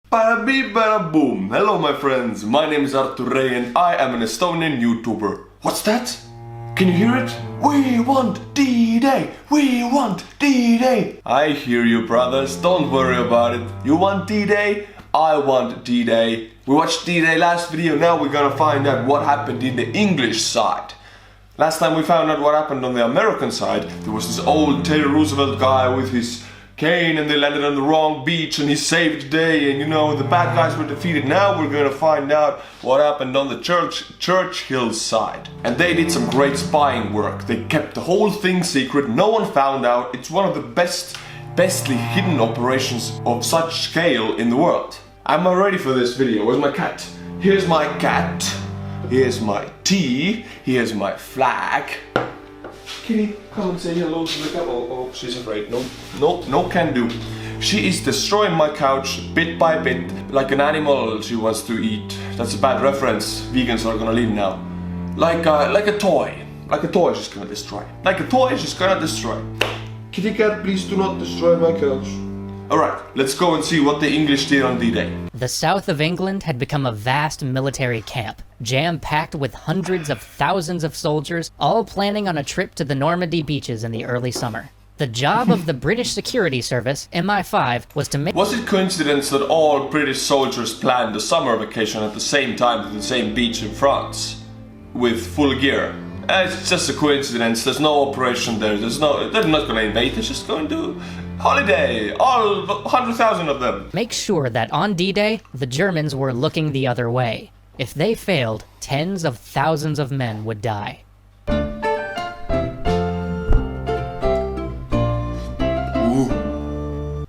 Bada beep, bada boom. Hello my friends, my name is Artur and I am an Estonian YouTuber. What's that? Can you hear it? We want D-Day! We want D-Day! I hear you brothers, don't worry about it. You want D-Day? I want D-Day. We watched D-Day last video, now we're gonna find out what happened in the English side. Last time we found out what happened on the American side, there was this old Teddy Roosevelt guy with his cane and they landed on the wrong beach and he saved the day and you know the bad guys were defeated. Now we're gonna find out what happened on the Churchill side. And they did some great spying work. They kept the whole thing secret, no one found out. It's one of the bestly hidden operations of such scale in the world. Am I ready for this video? Where's my cat? Here's my cat. Here's my tea. Here's my flag. Kitty, come and say hello to the camera. Oh, she's afraid. No can do. She is destroying my couch bit by bit, like an animal she wants to eat. That's a bad reference. Vegans are gonna leave now. Like a toy. Like a toy she's gonna destroy. Like a toy she's gonna destroy. Kitty cat, please do not destroy my couch. Alright, let's go and see what the English did on D-Day. The south of England had become a vast military camp, jam-packed with hundreds of thousands of soldiers, all planning on a trip to the Normandy beaches in the early summer. The job of the British Security Service, MI5, was to make... Was it coincidence that all British soldiers planned a summer vacation at the same time to the same beach in France? With full gear? It's just a coincidence, there's no operation there, they're not gonna invade, they're just going to holiday, all 100,000 of them. Make sure that on D-Day, the Germans were looking the other way. If they failed, tens of thousands of men would die.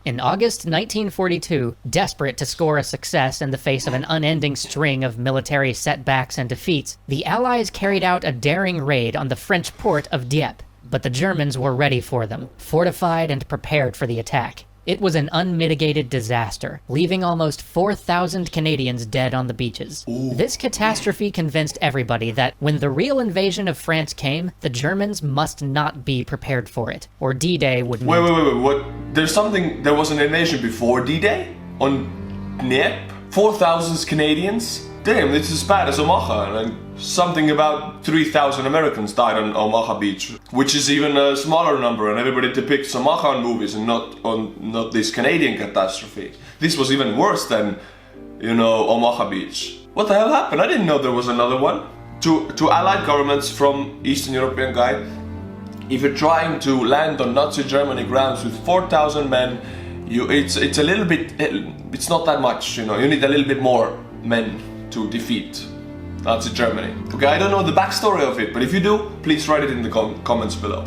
In August 1942, desperate to score a success in the face of an unending string of military setbacks and defeats, the Allies carried out a daring raid on the French port of Dieppe. But the Germans were ready for them, fortified and prepared for the attack. It was an unmitigated disaster, leaving almost 4,000 Canadians dead on the beaches. This catastrophe convinced everybody that when the real invasion of France came, the Germans must not be prepared for it, or D-Day would mean... Wait, what? There was an invasion before D-Day? On Dieppe? 4,000 Canadians? Damn, it's as bad as Omaha, and something about 3,000 Americans died on Omaha Beach, which is even a smaller number, and everybody depicts Omaha on movies and not this Canadian catastrophe. This was even worse than, you know, Omaha Beach. What the hell happened? I didn't know there was another one. To Allied governments from Eastern European guy, if you're trying to land on Nazi Germany grounds with 4,000 men, it's a little bit, it's not that much, you know, you need a little bit more men to defeat Nazi Germany. Okay, I don't know the backstory of it, but if you do, please write it in the comments below.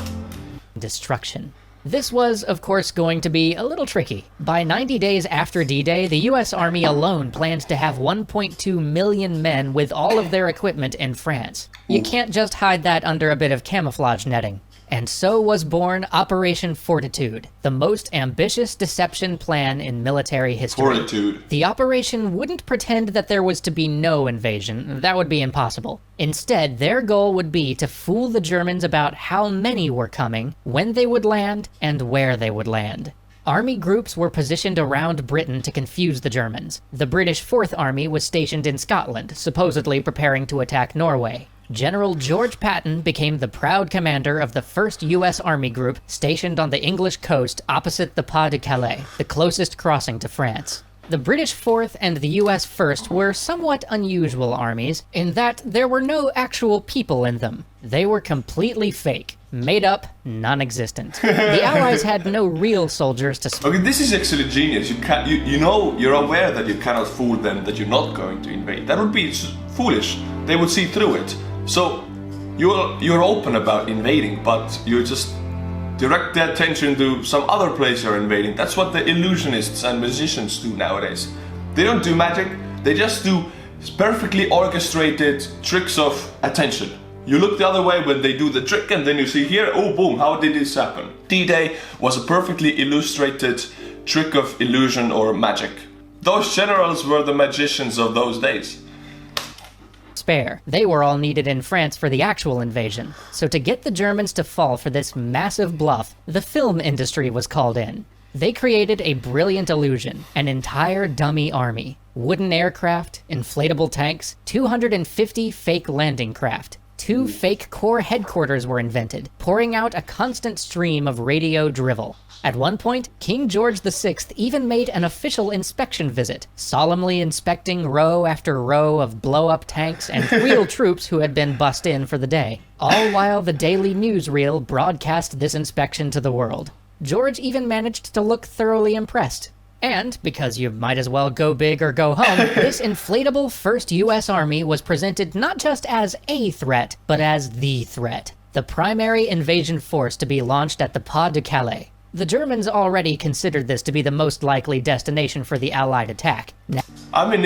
Destruction. This was, of course, going to be a little tricky. By 90 days after D-Day, the US Army alone planned to have 1.2 million men with all of their equipment in France. You can't just hide that under a bit of camouflage netting. And so was born Operation Foritude, the most ambitious deception plan in military history. Foritude. The operation wouldn't pretend that there was to be no invasion. That would be impossible. Instead, their goal would be to fool the Germans about how many were coming, when they would land, and where they would land. Army groups were positioned around Britain to confuse the Germans. The British 4th Army was stationed in Scotland, supposedly preparing to attack Norway. General George Patton became the proud commander of the 1st U.S. Army Group stationed on the English coast opposite the Pas de Calais, the closest crossing to France. The British 4th and the US 1st were somewhat unusual armies in that there were no actual people in them. They were completely fake, made up, non-existent. The Allies had no real soldiers to... Okay, this is actually genius. You know, you're aware that you cannot fool them, that you're not going to invade. That would be foolish. They would see through it. So, you're open about invading, but you just direct their attention to some other place you're invading. That's what the illusionists and magicians do nowadays. They don't do magic, they just do perfectly orchestrated tricks of attention. You look the other way when they do the trick and then you see here, oh boom, how did this happen? D-Day was a perfectly illustrated trick of illusion or magic. Those generals were the magicians of those days. Spare. They were all needed in France for the actual invasion. So to get the Germans to fall for this massive bluff, the film industry was called in. They created a brilliant illusion, an entire dummy army. Wooden aircraft, inflatable tanks, 250 fake landing craft. 2 fake corps headquarters were invented, pouring out a constant stream of radio drivel. At one point, King George VI even made an official inspection visit, solemnly inspecting row after row of blow-up tanks and real troops who had been bussed in for the day, all while the daily newsreel broadcast this inspection to the world. George even managed to look thoroughly impressed. And, because you might as well go big or go home, this inflatable first US Army was presented not just as a threat, but as the threat. The primary invasion force to be launched at the Pas de Calais. The Germans already considered this to be the most likely destination for the Allied attack. I mean,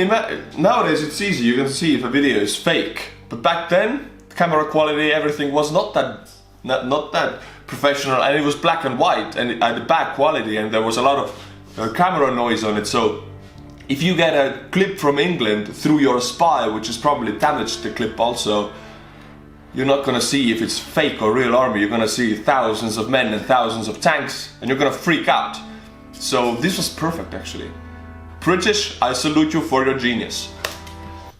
nowadays it's easy, you can see if a video is fake. But back then, the camera quality, everything was not that professional, and it was black and white, and it had a bad quality, and there was a lot of camera noise on it. So if you get a clip from England through your spy, which is probably damaged the clip also, you're not gonna see if it's fake or real army. You're gonna see thousands of men and thousands of tanks, and you're gonna freak out. So this was perfect, actually. British, I salute you for your genius.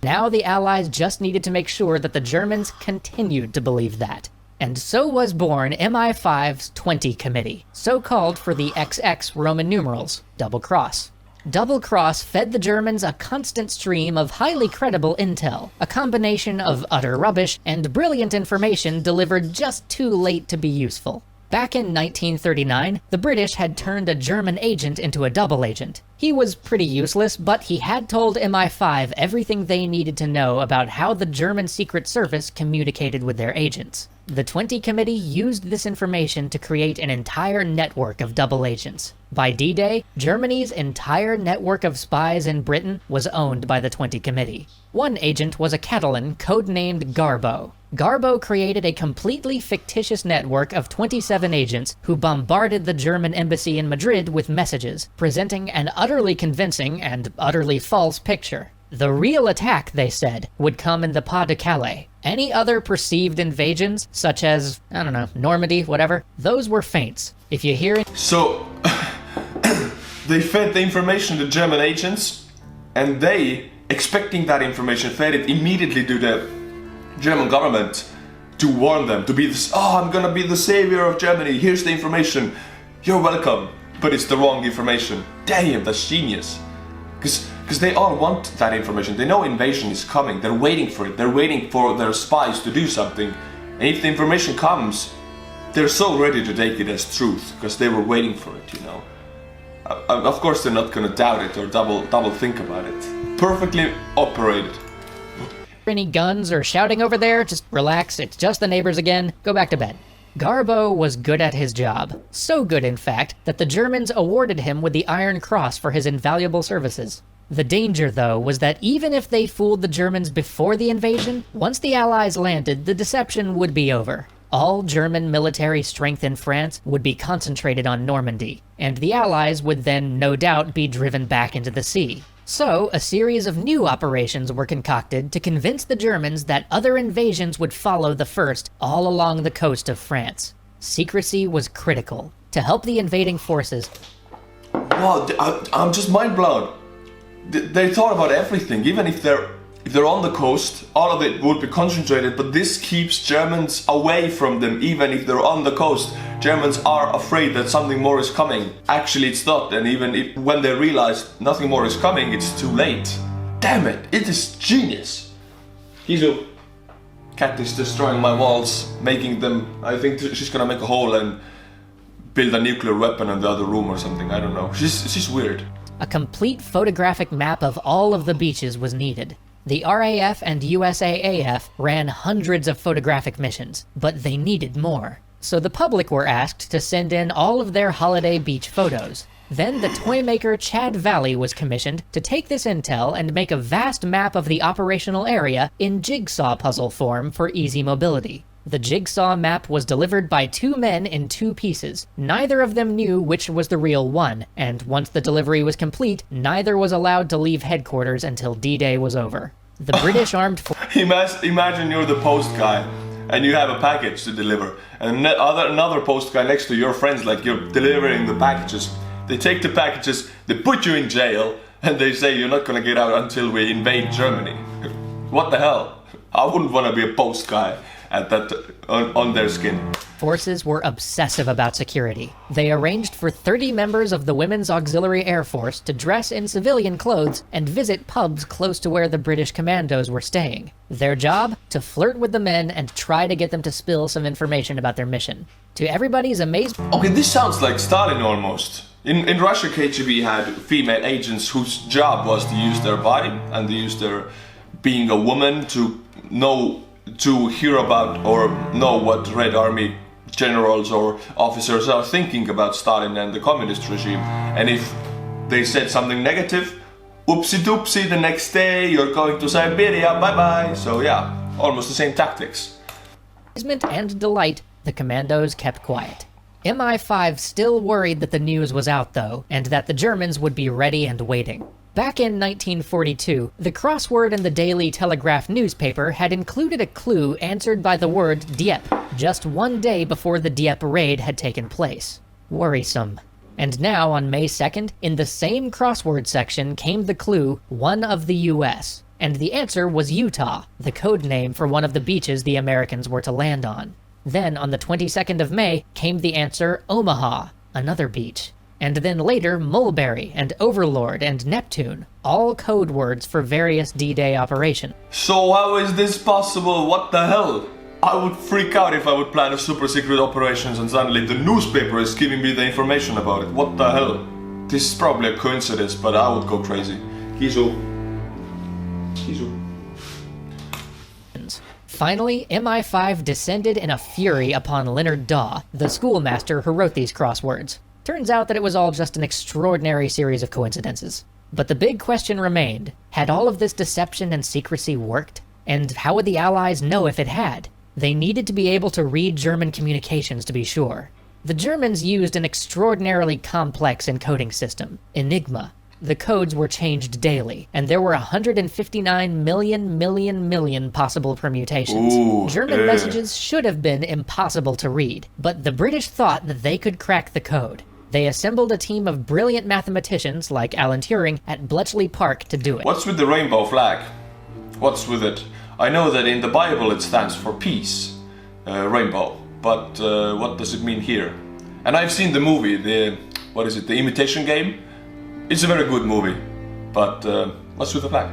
Now the Allies just needed to make sure that the Germans continued to believe that. And so was born MI5's 20 Committee, so called for the XX Roman numerals, Double Cross. Double Cross fed the Germans a constant stream of highly credible intel, a combination of utter rubbish and brilliant information delivered just too late to be useful. Back in 1939, the British had turned a German agent into a double agent. He was pretty useless, but he had told MI5 everything they needed to know about how the German Secret Service communicated with their agents. The 20 Committee used this information to create an entire network of double agents. By D-Day, Germany's entire network of spies in Britain was owned by the 20 Committee. One agent was a Catalan codenamed Garbo. Garbo created a completely fictitious network of 27 agents who bombarded the German embassy in Madrid with messages, presenting an utterly convincing and utterly false picture. The real attack, they said, would come in the Pas de Calais. Any other perceived invasions, such as, I don't know, Normandy, whatever, those were feints. If you hear it... So, they fed the information to German agents, and they, expecting that information, fed it immediately to the German government to warn them, to be this, oh, I'm gonna be the savior of Germany, here's the information, you're welcome. But it's the wrong information. Damn, that's genius. Because they all want that information. They know invasion is coming. They're waiting for it. They're waiting for their spies to do something. And if the information comes, they're so ready to take it as truth because they were waiting for it, you know. Of course, they're not gonna doubt it or double think about it. Perfectly operated. Any guns or shouting over there? Just relax. It's just the neighbors again. Go back to bed. Garbo was good at his job. So good, in fact, that the Germans awarded him with the Iron Cross for his invaluable services. The danger, though, was that even if they fooled the Germans before the invasion, once the Allies landed, the deception would be over. All German military strength in France would be concentrated on Normandy, and the Allies would then, no doubt, be driven back into the sea. So, a series of new operations were concocted to convince the Germans that other invasions would follow the first all along the coast of France. Secrecy was critical to help the invading forces. Wow, I'm just mind blown. They thought about everything, even if they're on the coast, all of it would be concentrated, but this keeps Germans away from them, even if they're on the coast. Germans are afraid that something more is coming. Actually, it's not, and even if when they realize nothing more is coming, it's too late. Damn it, it is genius. Hisu, cat is destroying my walls, making them, I think she's gonna make a hole and build a nuclear weapon in the other room or something, I don't know. She's weird. A complete photographic map of all of the beaches was needed. The RAF and USAAF ran hundreds of photographic missions, but they needed more. So the public were asked to send in all of their holiday beach photos. Then the toy maker Chad Valley was commissioned to take this intel and make a vast map of the operational area in jigsaw puzzle form for easy mobility. The jigsaw map was delivered by 2 men in 2 pieces. Neither of them knew which was the real one, and once the delivery was complete, neither was allowed to leave headquarters until D-Day was over. The British Armed Forces... Imagine you're the post guy, and you have a package to deliver, and another post guy next to your friends, like you're delivering the packages. They take the packages, they put you in jail, and they say you're not gonna get out until we invade Germany. What the hell? I wouldn't want to be a post guy at that on their skin. Forces were obsessive about security. They arranged for 30 members of the Women's Auxiliary Air Force to dress in civilian clothes and visit pubs close to where the British commandos were staying. Their job? To flirt with the men and try to get them to spill some information about their mission. To everybody's amazement... Okay, this sounds like Stalin almost. In Russia, KGB had female agents whose job was to use their body and to use their being a woman to hear about or know what Red Army generals or officers are thinking about Stalin and the communist regime. And if they said something negative, oopsie doopsie, the next day you're going to Siberia, bye bye. So yeah, almost the same tactics. And delight, the commandos kept quiet. MI5 still worried that the news was out though, and that the Germans would be ready and waiting. Back in 1942, the crossword in the Daily Telegraph newspaper had included a clue answered by the word Dieppe, just one day before the Dieppe raid had taken place. Worrisome. And now, on May 2nd, in the same crossword section came the clue, one of the US. And the answer was Utah, the code name for one of the beaches the Americans were to land on. Then, on the 22nd of May, came the answer Omaha, another beach. And then later, Mulberry and Overlord and Neptune, all code words for various D-Day operations. So how is this possible? What the hell? I would freak out if I would plan a super secret operations and suddenly the newspaper is giving me the information about it. What the hell? This is probably a coincidence, but I would go crazy. Kisu. Finally, MI5 descended in a fury upon Leonard Daw, the schoolmaster who wrote these crosswords. Turns out that it was all just an extraordinary series of coincidences. But the big question remained, had all of this deception and secrecy worked? And how would the Allies know if it had? They needed to be able to read German communications to be sure. The Germans used an extraordinarily complex encoding system, Enigma. The codes were changed daily, and there were 159 million possible permutations. Ooh, German messages should have been impossible to read, but the British thought that they could crack the code. They assembled a team of brilliant mathematicians like Alan Turing at Bletchley Park to do it. What's with the rainbow flag? What's with it? I know that in the Bible it stands for peace, rainbow, but what does it mean here? And I've seen the movie, The Imitation Game? It's a very good movie, but what's with the flag?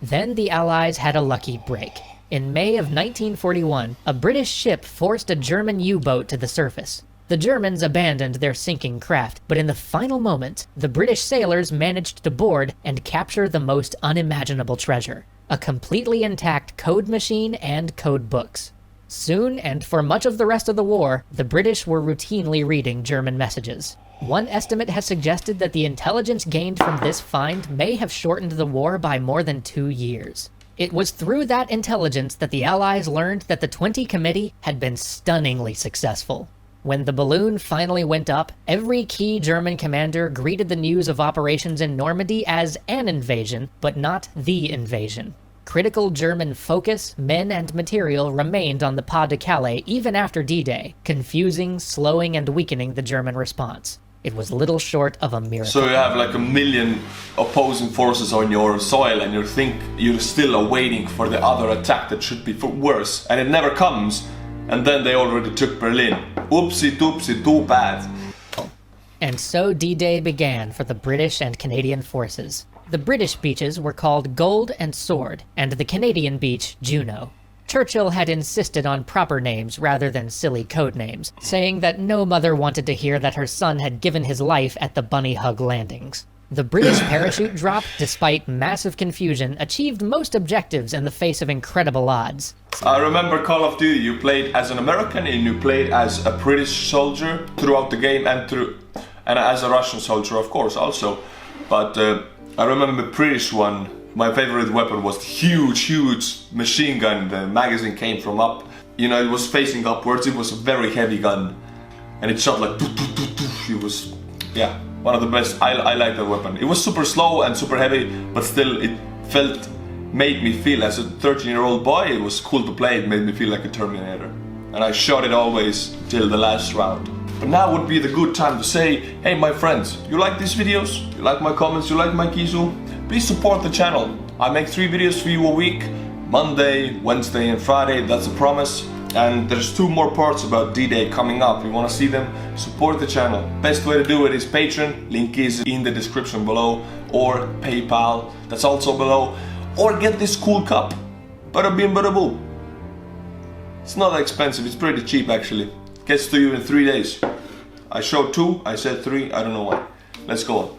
Then the Allies had a lucky break. In May of 1941, a British ship forced a German U-boat to the surface. The Germans abandoned their sinking craft, but in the final moment, the British sailors managed to board and capture the most unimaginable treasure, a completely intact code machine and code books. Soon, and for much of the rest of the war, the British were routinely reading German messages. One estimate has suggested that the intelligence gained from this find may have shortened the war by more than 2 years. It was through that intelligence that the Allies learned that the 20 Committee had been stunningly successful. When the balloon finally went up, every key German commander greeted the news of operations in Normandy as an invasion, but not the invasion. Critical German focus, men, and material remained on the Pas de Calais even after D-Day, confusing, slowing, and weakening the German response. It was little short of a miracle. So you have like a million opposing forces on your soil and you think you're still awaiting for the other attack that should be worse, and it never comes, and then they already took Berlin. Oopsie doopsie, too bad. And so D-Day began for the British and Canadian forces. The British beaches were called Gold and Sword, and the Canadian beach Juno. Churchill had insisted on proper names rather than silly code names, saying that no mother wanted to hear that her son had given his life at the Bunny Hug landings. The British parachute drop, despite massive confusion, achieved most objectives in the face of incredible odds. I remember Call of Duty, you played as an American and you played as a British soldier throughout the game and as a Russian soldier, of course, also. But I remember the British one. My favorite weapon was the huge machine gun. The magazine came from up. You know, it was facing upwards. It was a very heavy gun. And it shot like... It was, yeah, one of the best. I like that weapon. It was super slow and super heavy, but still it made me feel, as a 13-year-old boy, it was cool to play. It made me feel like a Terminator. and I shot it always till the last round. But now would be the good time to say, hey my friends, you like these videos? You like my comments? You like my kisu? Please support the channel. I make 3 videos for you a week, Monday, Wednesday and Friday, that's a promise. And there's 2 more parts about D-Day coming up. You want to see them? Support the channel. Best way to do it is Patreon, link is in the description below, or PayPal, that's also below, or get this cool cup. Bada bing bada boom. It's not that expensive, it's pretty cheap actually. Gets to you in 3 days. I showed 2, I said 3, I don't know why. Let's go on.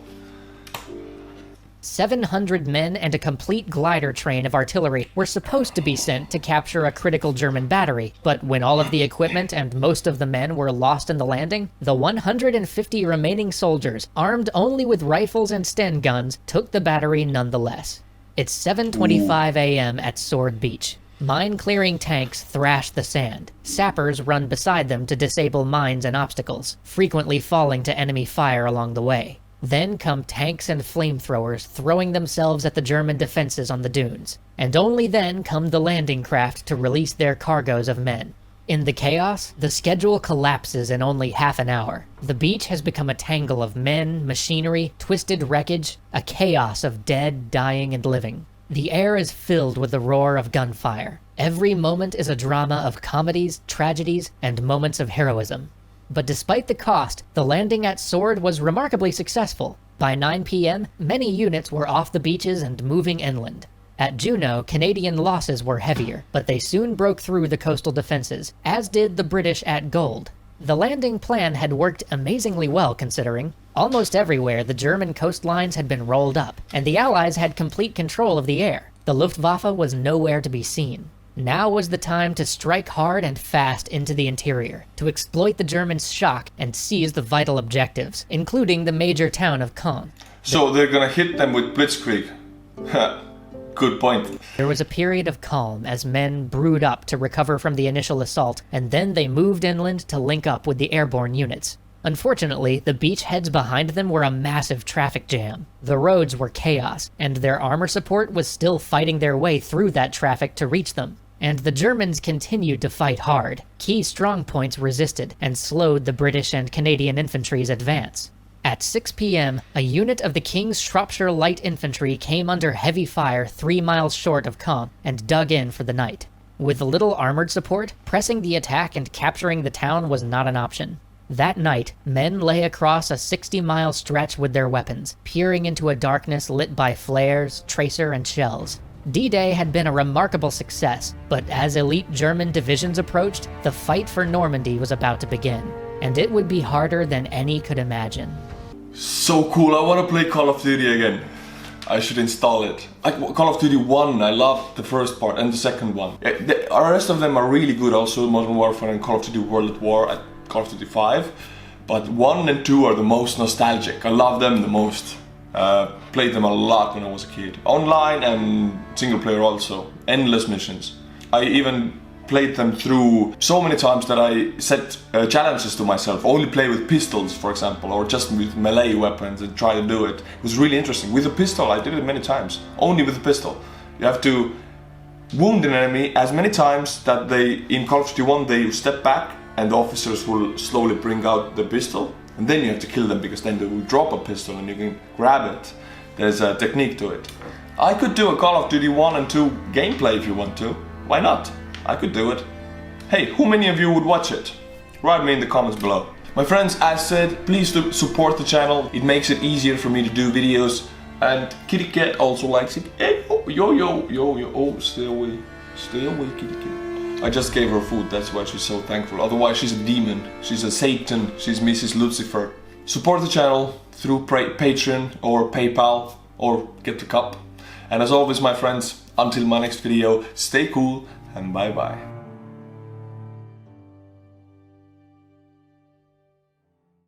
700 men and a complete glider train of artillery were supposed to be sent to capture a critical German battery, but when all of the equipment and most of the men were lost in the landing, the 150 remaining soldiers, armed only with rifles and Sten guns, took the battery nonetheless. It's 7:25 a.m. at Sword Beach. Mine-clearing tanks thrash the sand. Sappers run beside them to disable mines and obstacles, frequently falling to enemy fire along the way. Then come tanks and flamethrowers throwing themselves at the German defenses on the dunes. And only then come the landing craft to release their cargoes of men. In the chaos, the schedule collapses in only half an hour. The beach has become a tangle of men, machinery, twisted wreckage, a chaos of dead, dying, and living. The air is filled with the roar of gunfire. Every moment is a drama of comedies, tragedies, and moments of heroism. But despite the cost, the landing at Sword was remarkably successful. By 9 p.m., many units were off the beaches and moving inland. At Juno, Canadian losses were heavier, but they soon broke through the coastal defenses, as did the British at Gold. The landing plan had worked amazingly well considering. Almost everywhere the German coastlines had been rolled up, and the Allies had complete control of the air. The Luftwaffe was nowhere to be seen. Now was the time to strike hard and fast into the interior, to exploit the Germans' shock and seize the vital objectives, including the major town of Caen. So they're gonna hit them with blitzkrieg. Good point. There was a period of calm as men brewed up to recover from the initial assault, and then they moved inland to link up with the airborne units. Unfortunately, the beachheads behind them were a massive traffic jam. The roads were chaos, and their armor support was still fighting their way through that traffic to reach them. And the Germans continued to fight hard. Key strongpoints resisted and slowed the British and Canadian infantry's advance. At 6 p.m., a unit of the King's Shropshire Light Infantry came under heavy fire 3 miles short of Caen and dug in for the night. With little armored support, pressing the attack and capturing the town was not an option. That night, men lay across a 60-mile stretch with their weapons, peering into a darkness lit by flares, tracer, and shells. D-Day had been a remarkable success, but as elite German divisions approached, the fight for Normandy was about to begin, and it would be harder than any could imagine. So cool, I want to play Call of Duty again. I should install it. Like Call of Duty 1, I loved the first part and the second one. The rest of them are really good, also Modern Warfare and Call of Duty World at War at Call of Duty 5. But 1 and 2 are the most nostalgic, I love them the most. Played them a lot when I was a kid. Online and single player also. Endless missions. I even played them through so many times that I set challenges to myself. Only play with pistols, for example, or just with melee weapons and try to do it. It was really interesting. With a pistol, I did it many times. Only with a pistol. You have to wound an enemy as many times that in Call of Duty 1 they step back and the officers will slowly bring out the pistol. And then you have to kill them because then they will drop a pistol and you can grab it. There's a technique to it. I could do a Call of Duty 1 and 2 gameplay if you want to. Why not? I could do it. Hey, who many of you would watch it? Write me in the comments below. My friends, as said, please support the channel. It makes it easier for me to do videos. And Kitty Cat also likes it. Hey, oh, yo. Oh, stay away, Kitty Cat. I just gave her food, that's why she's so thankful. Otherwise she's a demon, she's a Satan, she's Mrs. Lucifer. Support the channel through Patreon or PayPal or get the cup. And as always my friends, until my next video, stay cool and bye bye.